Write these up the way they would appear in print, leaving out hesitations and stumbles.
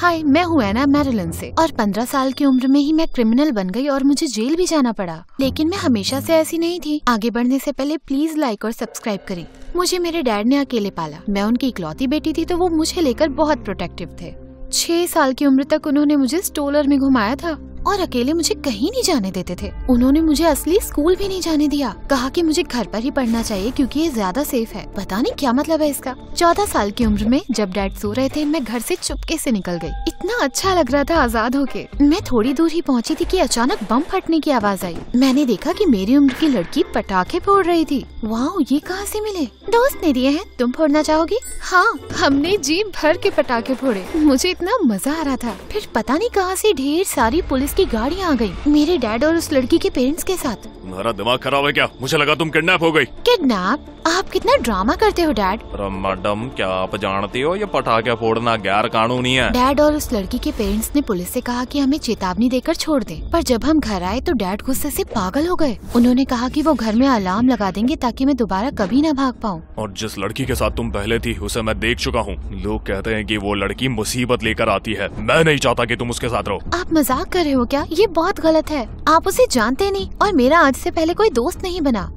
हाय, मैं हूँ एना मैरिलन से और 15 साल की उम्र में ही मैं क्रिमिनल बन गई और मुझे जेल भी जाना पड़ा। लेकिन मैं हमेशा से ऐसी नहीं थी। आगे बढ़ने से पहले प्लीज लाइक और सब्सक्राइब करें। मुझे मेरे डैड ने अकेले पाला। मैं उनकी इकलौती बेटी थी तो वो मुझे लेकर बहुत प्रोटेक्टिव थे। 6 साल की उम्र तक उन्होंने मुझे स्टोलर में घुमाया था और अकेले मुझे कहीं नहीं जाने देते थे। उन्होंने मुझे असली स्कूल भी नहीं जाने दिया। कहा कि मुझे घर पर ही पढ़ना चाहिए क्योंकि ये ज्यादा सेफ है। पता नहीं क्या मतलब है इसका। 14 साल की उम्र में जब डैड सो रहे थे, मैं घर से चुपके से निकल गई। इतना अच्छा लग रहा था आजाद होके। मैं थोड़ी दूर ही पहुंची थी कि अचानक बम फटने की आवाज आई। मैंने देखा कि मेरी उम्र की लड़की पटाखे फोड़ रही थी। वाह, ये कहाँ से मिले? दोस्त ने दिए हैं। तुम फोड़ना चाहोगी? हाँ, हमने जी भर के पटाखे फोड़े। मुझे इतना मजा आ रहा था। फिर पता नहीं कहाँ से ढेर सारी पुलिस की गाड़ियाँ आ गई, मेरे डैड और उस लड़की के पेरेंट्स के साथ। तुम्हारा दिमाग खराब है क्या? मुझे लगा तुम किडनैप हो गई। किडनैप? आप कितना ड्रामा करते हो डैड। मैडम, क्या आप जानती हो ये पटाखे फोड़ना गैर कानूनी है? डैड और उस लड़की के पेरेंट्स ने पुलिस से कहा कि हमें चेतावनी देकर छोड़ दें। पर जब हम घर आए तो डैड गुस्से से पागल हो गए। उन्होंने कहा कि वो घर में अलार्म लगा देंगे ताकि मैं दोबारा कभी न भाग पाऊँ। और जिस लड़की के साथ तुम पहले थी उसे मैं देख चुका हूँ। लोग कहते हैं कि वो लड़की मुसीबत लेकर आती है। मैं नहीं चाहता कि तुम उसके साथ रहो। आप मजाक कर रहे हो क्या? ये बहुत गलत है। आप उसे जानते नहीं और मेरा आज से पहले कोई दोस्त नहीं बना।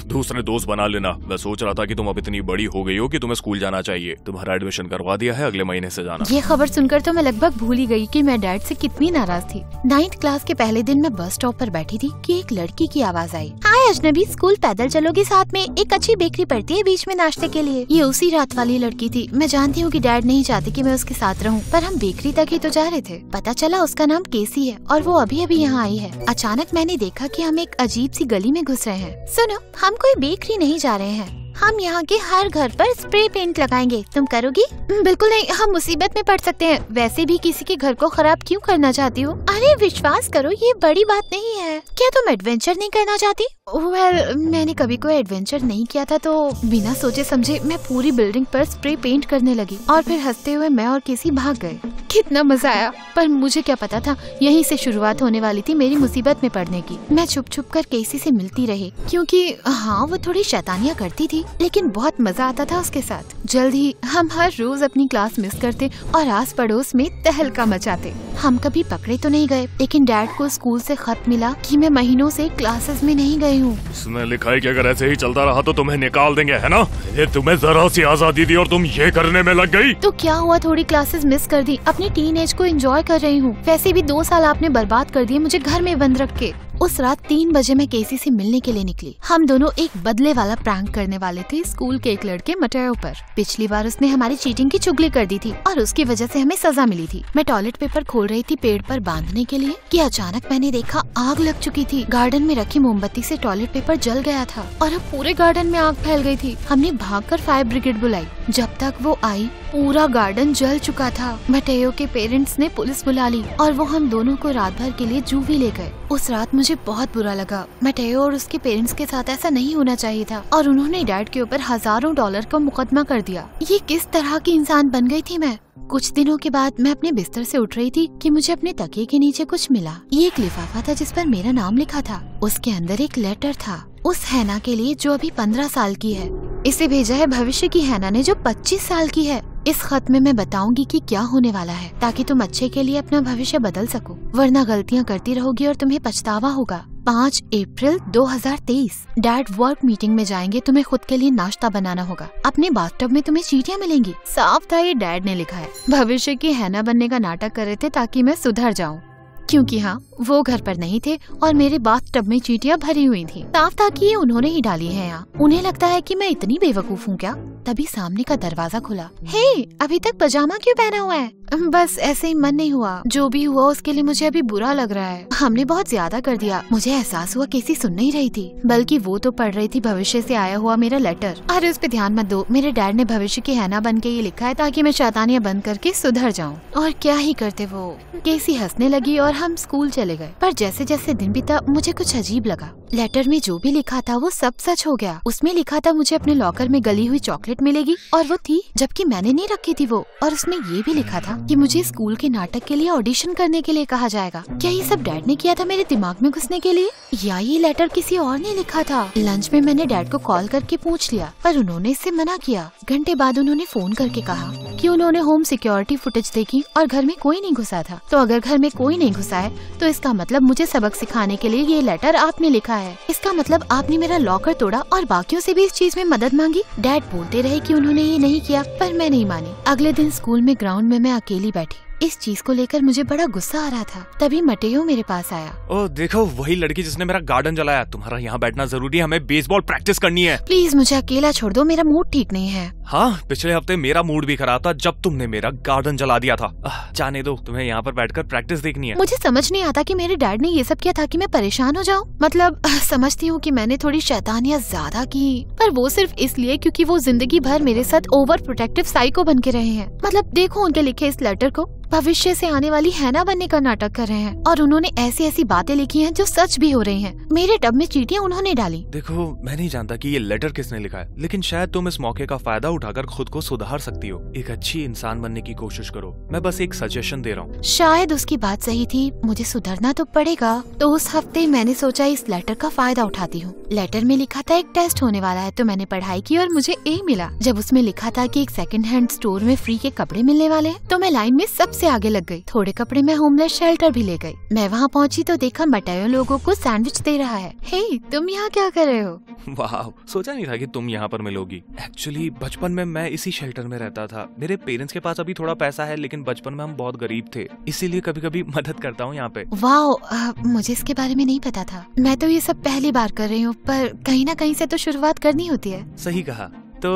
दूसरे दोस्त बना लेना। मैं सोच रहा था कि तुम अब इतनी बड़ी हो गई हो कि तुम्हें स्कूल जाना चाहिए। तुम्हारा एडमिशन करवा दिया है, अगले महीने से जाना। ये खबर सुनकर तो मैं लगभग भूल ही गई कि मैं डैड से कितनी नाराज थी। 9th क्लास के पहले दिन मैं बस स्टॉप पर बैठी थी कि एक लड़की की आवाज आई। हाय अजनबी, स्कूल पैदल चलोगी? साथ में एक अच्छी बेकरी पड़ती है बीच में नाश्ते के लिए। ये उसी रात वाली लड़की थी। मैं जानती हूँ कि डैड नहीं चाहते कि मैं उसके साथ रहूँ, पर हम बेकरी तक ही तो जा रहे थे। पता चला उसका नाम केसी है और वो अभी अभी यहाँ आई है। अचानक मैंने देखा कि हम एक अजीब सी गली में घुस रहे हैं। सुनो, हम कोई बेकरी नहीं जा रहे हैं। हम यहाँ के हर घर पर स्प्रे पेंट लगाएंगे। तुम करोगी? बिल्कुल नहीं, हम मुसीबत में पड़ सकते हैं। वैसे भी किसी के घर को खराब क्यों करना चाहती हो? अरे विश्वास करो, ये बड़ी बात नहीं है। क्या तुम एडवेंचर नहीं करना चाहती? मैंने कभी कोई एडवेंचर नहीं किया था तो बिना सोचे समझे मैं पूरी बिल्डिंग पर स्प्रे पेंट करने लगी और फिर हंसते हुए मैं और केसी भाग गए। कितना मजा आया। पर मुझे क्या पता था यहीं से शुरुआत होने वाली थी मेरी मुसीबत में पड़ने की। मैं छुप छुप कर केसी से मिलती रही क्योंकि हाँ, वो थोड़ी शैतानियाँ करती थी लेकिन बहुत मजा आता था उसके साथ। जल्द ही हम हर रोज अपनी क्लास मिस करते और आस पड़ोस में तहलका मचाते। हम कभी पकड़े तो नहीं गए, लेकिन डैड को स्कूल से खत मिला कि मैं महीनों से क्लासेस में नहीं गई हूँ। इसमें लिखा है कि अगर ऐसे ही चलता रहा तो तुम्हें निकाल देंगे, है ना? ये तुम्हें जरा सी आजादी दी और तुम ये करने में लग गई। तो क्या हुआ, थोड़ी क्लासेस मिस कर दी। अपनी टीनेज को एंजॉय कर रही हूँ। वैसे भी 2 साल आपने बर्बाद कर दिए मुझे घर में बंद रख के। उस रात 3 बजे मैं केसी से मिलने के लिए निकली। हम दोनों एक बदले वाला प्रैंक करने वाले थे स्कूल के एक लड़के मटेओ पर। पिछली बार उसने हमारी चीटिंग की चुगली कर दी थी और उसकी वजह से हमें सजा मिली थी। मैं टॉयलेट पेपर खोल रही थी पेड़ पर बांधने के लिए कि अचानक मैंने देखा आग लग चुकी थी। गार्डन में रखी मोमबत्ती से टॉयलेट पेपर जल गया था और अब पूरे गार्डन में आग फैल गई थी। हमने भागकर फायर ब्रिगेड बुलाई। जब तक वो आई पूरा गार्डन जल चुका था। मटेओ के पेरेंट्स ने पुलिस बुला ली और वो हम दोनों को रात भर के लिए जूही ले गए। उस रात मुझे बहुत बुरा लगा। मटेओ और उसके पेरेंट्स के साथ ऐसा नहीं होना चाहिए था और उन्होंने डैड के ऊपर हजारों डॉलर का मुकदमा कर दिया। ये किस तरह की इंसान बन गई थी मैं। कुछ दिनों के बाद मैं अपने बिस्तर से उठ रही थी कि मुझे अपने तकिए के नीचे कुछ मिला। ये एक लिफाफा था जिस पर मेरा नाम लिखा था। उसके अंदर एक लेटर था उस हैना के लिए जो अभी 15 साल की है। इसे भेजा है भविष्य की हैना ने जो 25 साल की है। इस खत में मैं बताऊंगी कि क्या होने वाला है ताकि तुम अच्छे के लिए अपना भविष्य बदल सको, वरना गलतियां करती रहोगी और तुम्हें पछतावा होगा। 5 अप्रैल 2023 डैड वर्क मीटिंग में जाएंगे। तुम्हें खुद के लिए नाश्ता बनाना होगा। अपने बाथटब में तुम्हें चींटियां मिलेंगी। साफ था ये डैड ने लिखा है। भविष्य की हैना बनने का नाटक कर रहे थे ताकि मैं सुधर जाऊं, क्योंकि हाँ, वो घर पर नहीं थे और मेरे बाथटब में चींटियां भरी हुई थी। साफ था कि ये उन्होंने ही डाली है यहाँ। उन्हें लगता है कि मैं इतनी बेवकूफ हूँ क्या? तभी सामने का दरवाजा खुला। हे, अभी तक पजामा क्यों पहना हुआ है? बस ऐसे ही मन नहीं हुआ। जो भी हुआ उसके लिए मुझे अभी बुरा लग रहा है। हमने बहुत ज्यादा कर दिया। मुझे एहसास हुआ केसी सुन नहीं रही थी, बल्कि वो तो पढ़ रही थी भविष्य से आया हुआ मेरा लेटर। अरे उस पे ध्यान मत दो। मेरे डैड ने भविष्य की हैना बन के ये लिखा है ताकि मैं शैतानियां बंद करके सुधर जाऊँ। और क्या ही करते वो। केसी हंसने लगी और हम स्कूल चले गए। पर जैसे जैसे दिन बीता मुझे कुछ अजीब लगा। लेटर में जो भी लिखा था वो सब सच हो गया। उसमें लिखा था मुझे अपने लॉकर में गली हुई चॉकलेट मिलेगी और वो थी, जबकि मैंने नहीं रखी थी वो। और उसमें ये भी लिखा था कि मुझे स्कूल के नाटक के लिए ऑडिशन करने के लिए कहा जाएगा। क्या ये सब डैड ने किया था मेरे दिमाग में घुसने के लिए, या ये लेटर किसी और ने लिखा था? लंच में मैंने डैड को कॉल करके पूछ लिया पर उन्होंने इससे मना किया। घंटे बाद उन्होंने फोन करके कहा कि उन्होंने होम सिक्योरिटी फुटेज देखी और घर में कोई नहीं घुसा था। तो अगर घर में कोई नहीं घुसा है तो इसका मतलब मुझे सबक सिखाने के लिए ये लेटर आपने लिखा है। इसका मतलब आपने मेरा लॉकर तोड़ा और बाकियों से भी इस चीज में मदद मांगी। डैड बोलते रहे कि उन्होंने ये नहीं किया, पर मैं नहीं मानी। अगले दिन स्कूल में ग्राउंड में मैं अकेली बैठी। इस चीज को लेकर मुझे बड़ा गुस्सा आ रहा था। तभी मटेयो मेरे पास आया। ओह देखो, वही लड़की जिसने मेरा गार्डन जलाया। तुम्हारा यहाँ बैठना जरूरी है, हमें बेसबॉल प्रैक्टिस करनी है। प्लीज मुझे अकेला छोड़ दो, मेरा मूड ठीक नहीं है। हाँ, पिछले हफ्ते मेरा मूड भी खराब था जब तुमने मेरा गार्डन जला दिया था। जाने दो, तुम्हें यहाँ पर बैठकर प्रैक्टिस देखनी है। मुझे समझ नहीं आता कि मेरे डैड ने ये सब किया था कि मैं परेशान हो जाऊँ। मतलब समझती हूँ कि मैंने थोड़ी शैतानियत ज्यादा की, पर वो सिर्फ इसलिए क्योंकि वो जिंदगी भर मेरे साथ ओवर प्रोटेक्टिव साइको बन के रहे हैं। मतलब देखो उनके लिखे इस लेटर को, भविष्य से आने वाली हैना बनने का नाटक कर रहे हैं और उन्होंने ऐसी ऐसी बातें लिखी हैं जो सच भी हो रही हैं। मेरे टब में चींटियां उन्होंने डाली। देखो, मैं नहीं जानता कि ये लेटर किसने लिखा है, लेकिन शायद तुम इस मौके का फायदा उठाकर खुद को सुधार सकती हो। एक अच्छी इंसान बनने की कोशिश करो। मैं बस एक सजेशन दे रहा हूँ। शायद उसकी बात सही थी, मुझे सुधरना तो पड़ेगा। तो उस हफ्ते मैंने सोचा इस लेटर का फायदा उठाती हूँ। लेटर में लिखा था एक टेस्ट होने वाला है, तो मैंने पढ़ाई की और मुझे ए मिला। जब उसमें लिखा था कि एक सेकंड हैंड स्टोर में फ्री के कपड़े मिलने वाले हैं, तो मैं लाइन में सबसे आगे लग गई। थोड़े कपड़े मैं होमलेस शेल्टर भी ले गई। मैं वहाँ पहुँची तो देखा मटायो लोगों को सैंडविच दे रहा है। हे, तुम यहाँ क्या कर रहे हो? वाह, सोचा नहीं था कि तुम यहाँ पर मिलोगी। एक्चुअली बचपन में मैं इसी शेल्टर में रहता था। मेरे पेरेंट्स के पास अभी थोड़ा पैसा है, लेकिन बचपन में हम बहुत गरीब थे, इसीलिए कभी कभी मदद करता हूँ यहाँ पे। वाह, मुझे इसके बारे में नहीं पता था। मैं तो ये सब पहली बार कर रही हूँ, पर कहीं ना कहीं से तो शुरुआत करनी होती है। सही कहा। तो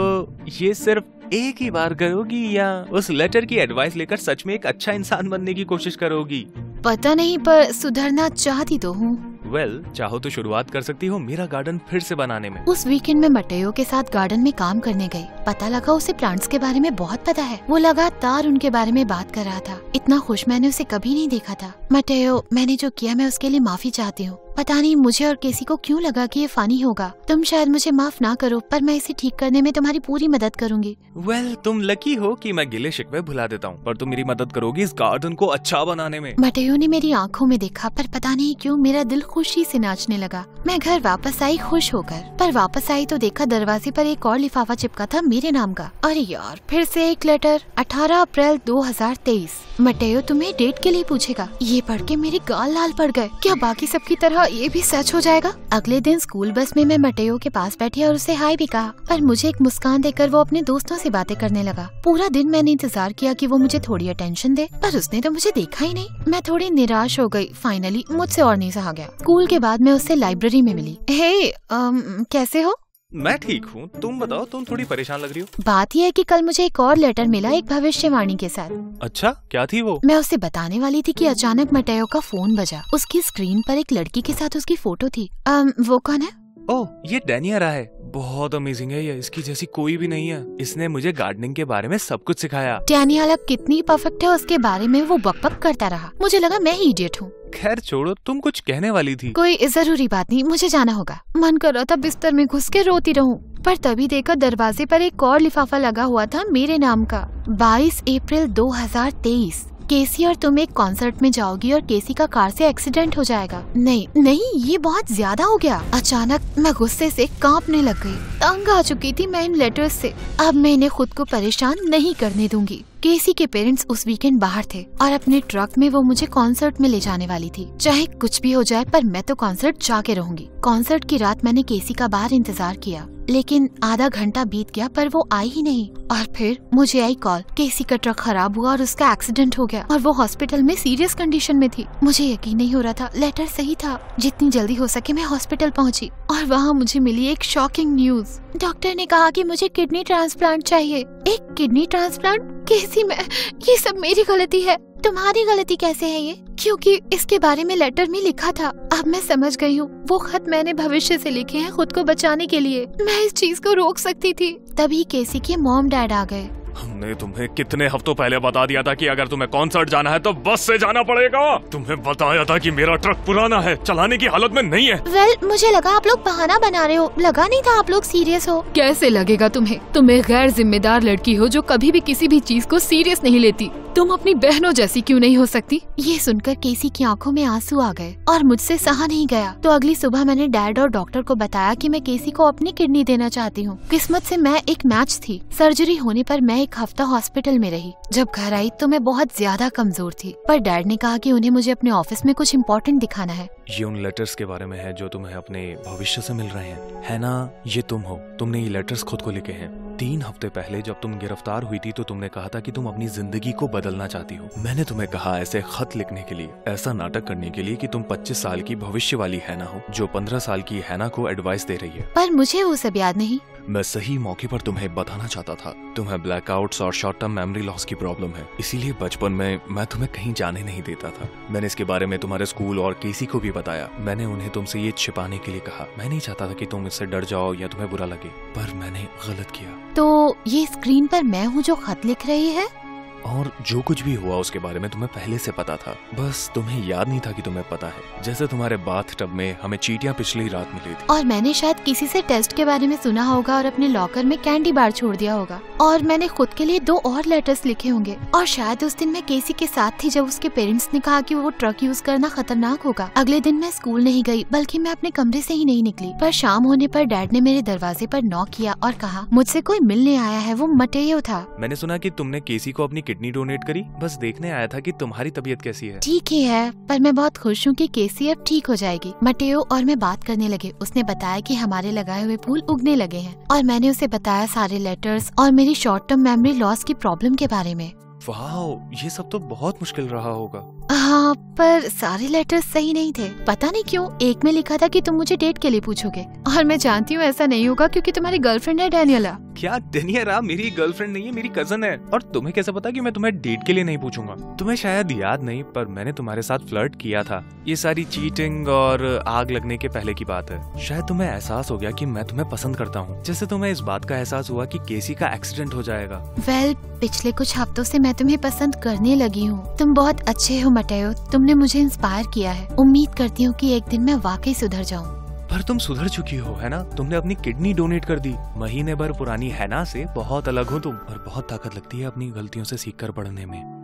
ये सिर्फ एक ही बार करोगी या उस लेटर की एडवाइस लेकर सच में एक अच्छा इंसान बनने की कोशिश करोगी? पता नहीं, पर सुधरना चाहती तो हूँ। वेल, चाहो तो शुरुआत कर सकती हो मेरा गार्डन फिर से बनाने में। उस वीकेंड में मटेयो के साथ गार्डन में काम करने गई। पता लगा उसे प्लांट्स के बारे में बहुत पता है। वो लगातार उनके बारे में बात कर रहा था। इतना खुश मैंने उसे कभी नहीं देखा था। मटेयो, मैंने जो किया मैं उसके लिए माफी चाहती हूँ। पता नहीं मुझे और केसी को क्यों लगा कि ये फनी होगा। तुम शायद मुझे माफ ना करो, पर मैं इसे ठीक करने में तुम्हारी पूरी मदद करूंगी। वेल, तुम लकी हो कि मैं गिले शिकवे भुला देता हूँ, पर तुम मेरी मदद करोगी इस गार्डन को अच्छा बनाने में। मटेयो ने मेरी आंखों में देखा, पर पता नहीं क्यों मेरा दिल खुशी से नाचने लगा। मैं घर वापस आई खुश होकर, पर वापस आई तो देखा दरवाजे पर एक और लिफाफा चिपका था मेरे नाम का। अरे यार, फिर से एक लेटर। 18 अप्रैल 2023। मटेयो तुम्हें डेट के लिए पूछेगा। ये पढ़ के मेरे गाल लाल पड़ गए। क्या बाकी सबकी तरह ये भी सच हो जाएगा? अगले दिन स्कूल बस में मैं मटेयो के पास बैठी और उसे हाय भी कहा, पर मुझे एक मुस्कान देकर वो अपने दोस्तों से बातें करने लगा। पूरा दिन मैंने इंतजार किया कि वो मुझे थोड़ी अटेंशन दे, पर उसने तो मुझे देखा ही नहीं। मैं थोड़ी निराश हो गई। फाइनली मुझसे और नहीं सहा गया। स्कूल के बाद मैं उससे लाइब्रेरी में मिली। हे, कैसे हो? मैं ठीक हूँ, तुम बताओ। तुम थोड़ी परेशान लग रही हो। बात यह है कि कल मुझे एक और लेटर मिला, एक भविष्यवाणी के साथ। अच्छा, क्या थी वो? मैं उसे बताने वाली थी कि अचानक मटेयो का फोन बजा। उसकी स्क्रीन पर एक लड़की के साथ उसकी फोटो थी। वो कौन है? ओह, ये डैनियरा है। बहुत अमेजिंग है ये, इसकी जैसी कोई भी नहीं है। इसने मुझे गार्डनिंग के बारे में सब कुछ सिखाया। डैनियरा कितनी परफेक्ट है उसके बारे में वो बकबक करता रहा। मुझे लगा मैं ही इडियट हूँ। खैर छोड़ो, तुम कुछ कहने वाली थी। कोई जरूरी बात नहीं, मुझे जाना होगा। मन कर रहा था बिस्तर में घुस के रोती रहूं, पर तभी देखा दरवाजे पर एक और लिफाफा लगा हुआ था मेरे नाम का। 22 अप्रैल 2023। केसी और तुम एक कॉन्सर्ट में जाओगी और केसी का कार से एक्सीडेंट हो जाएगा। नहीं, ये बहुत ज्यादा हो गया। अचानक मैं गुस्से से कांपने लग गई। तंग आ चुकी थी मैं इन लेटर्स से। अब मैं इन्हें खुद को परेशान नहीं करने दूंगी। केसी के पेरेंट्स उस वीकेंड बाहर थे और अपने ट्रक में वो मुझे कॉन्सर्ट में ले जाने वाली थी। चाहे कुछ भी हो जाए, पर मैं तो कॉन्सर्ट जाके रहूंगी। कॉन्सर्ट की रात मैंने केसी का बाहर इंतजार किया, लेकिन आधा घंटा बीत गया पर वो आई ही नहीं। और फिर मुझे आई कॉल। केसी का ट्रक खराब हुआ और उसका एक्सीडेंट हो गया और वो हॉस्पिटल में सीरियस कंडीशन में थी। मुझे यकीन नहीं हो रहा था, लेटर सही था। जितनी जल्दी हो सके मैं हॉस्पिटल पहुंची और वहाँ मुझे मिली एक शॉकिंग न्यूज। डॉक्टर ने कहा कि मुझे किडनी ट्रांसप्लांट चाहिए। एक किडनी ट्रांसप्लांट? केसी, मैं ये सब मेरी गलती है। तुम्हारी गलती कैसे है ये? क्योंकि इसके बारे में लेटर में लिखा था। अब मैं समझ गई हूँ, वो खत मैंने भविष्य से लिखे हैं खुद को बचाने के लिए। मैं इस चीज को रोक सकती थी। तभी केसी के मॉम डैड आ गए। हमने तुम्हें कितने हफ्तों पहले बता दिया था कि अगर तुम्हें कॉन्सर्ट जाना है तो बस से जाना पड़ेगा। तुम्हें बताया था कि मेरा ट्रक पुराना है, चलाने की हालत में नहीं है। वेल, मुझे लगा आप लोग बहाना बना रहे हो। लगा नहीं था आप लोग सीरियस हो। कैसे लगेगा तुम्हें? तुम एक गैर जिम्मेदार लड़की हो जो कभी भी किसी भी चीज को सीरियस नहीं लेती। तुम अपनी बहनों जैसी क्यों नहीं हो सकती? ये सुनकर केसी की आंखों में आंसू आ गए और मुझसे सहा नहीं गया। तो अगली सुबह मैंने डैड और डॉक्टर को बताया कि मैं केसी को अपनी किडनी देना चाहती हूँ। किस्मत से मैं एक मैच थी। सर्जरी होने पर मैं एक हफ्ते हफ्ता हॉस्पिटल में रही। जब घर आई तो मैं बहुत ज्यादा कमजोर थी, पर डैड ने कहा कि उन्हें मुझे अपने ऑफिस में कुछ इम्पोर्टेंट दिखाना है। ये उन लेटर्स के बारे में है जो तुम्हें अपने भविष्य से मिल रहे हैं, है ना? ये तुम हो, तुमने ये लेटर्स खुद को लिखे हैं। 3 हफ्ते पहले जब तुम गिरफ्तार हुई थी तो तुमने कहा था कि तुम अपनी जिंदगी को बदलना चाहती हो। मैंने तुम्हें कहा ऐसे खत लिखने के लिए, ऐसा नाटक करने के लिए कि तुम 25 साल की भविष्य वाली हैना हो जो 15 साल की हैना को एडवाइस दे रही है। पर मुझे वो सब याद नहीं। मैं सही मौके पर तुम्हें बताना चाहता था, तुम्हें ब्लैकआउट्स और शॉर्ट टर्म मेमोरी लॉस की प्रॉब्लम है, इसीलिए बचपन में मैं तुम्हें कहीं जाने नहीं देता था। मैंने इसके बारे में तुम्हारे स्कूल और केसी को भी बताया। मैंने उन्हें तुमसे ये छिपाने के लिए कहा। मैं नहीं चाहता था कि तुम इससे डर जाओ या तुम्हें बुरा लगे, पर मैंने गलत किया। तो ये स्क्रीन पर मैं हूँ जो खत लिख रही है? और जो कुछ भी हुआ उसके बारे में तुम्हें पहले से पता था, बस तुम्हें याद नहीं था कि तुम्हें पता है। जैसे तुम्हारे बाथटब में हमें चींटियां पिछली रात मिली थी। और मैंने शायद किसी से टेस्ट के बारे में सुना होगा और अपने लॉकर में कैंडी बार छोड़ दिया होगा। और मैंने खुद के लिए 2 और लेटर्स लिखे होंगे। और शायद उस दिन मैं केसी के साथ थी जब उसके पेरेंट्स ने कहा कि वो ट्रक यूज करना खतरनाक होगा। अगले दिन मैं स्कूल नहीं गई, बल्कि मैं अपने कमरे से ही नहीं निकली। पर शाम होने पर डैड ने मेरे दरवाजे पर नॉक किया और कहा मुझसे कोई मिलने आया है। वो मटेयो था। मैंने सुना कि तुमने केसी को अपनी किडनी डोनेट करी। बस देखने आया था कि तुम्हारी तबीयत कैसी है। ठीक ही है, पर मैं बहुत खुश हूँ कि केसी अब ठीक हो जाएगी। मटेयो और मैं बात करने लगे। उसने बताया कि हमारे लगाए हुए फूल उगने लगे हैं और मैंने उसे बताया सारे लेटर्स और मेरी शॉर्ट टर्म मेमोरी लॉस की प्रॉब्लम के बारे में। वाह, ये सब तो बहुत मुश्किल रहा होगा। हाँ, पर सारे लेटर्स सही नहीं थे। पता नहीं क्यों। एक में लिखा था कि तुम मुझे डेट के लिए पूछोगे, और मैं जानती हूँ ऐसा नहीं होगा क्योंकि तुम्हारी गर्लफ्रेंड है डैनियला। क्या डेनियरा मेरी गर्लफ्रेंड नहीं है, मेरी कजन है। और तुम्हें कैसे पता कि मैं तुम्हें डेट के लिए नहीं पूछूंगा? तुम्हें शायद याद नहीं, पर मैंने तुम्हारे साथ फ्लर्ट किया था। ये सारी चीटिंग और आग लगने के पहले की बात है। शायद तुम्हें एहसास हो गया कि मैं तुम्हें पसंद करता हूँ, जैसे तुम्हें इस बात का एहसास हुआ कि केसी का एक्सीडेंट हो जाएगा। वेल, पिछले कुछ हफ्तों से मैं तुम्हें पसंद करने लगी हूँ। तुम बहुत अच्छे हो मटेयो, तुमने मुझे इंस्पायर किया है। उम्मीद करती हूँ कि एक दिन मैं वाकई सुधर जाऊँ। पर तुम सुधर चुकी हो, है ना? तुमने अपनी किडनी डोनेट कर दी। महीने भर पुरानी हैना से बहुत अलग हो तुम, और बहुत ताकत लगती है अपनी गलतियों से सीखकर पढ़ने में।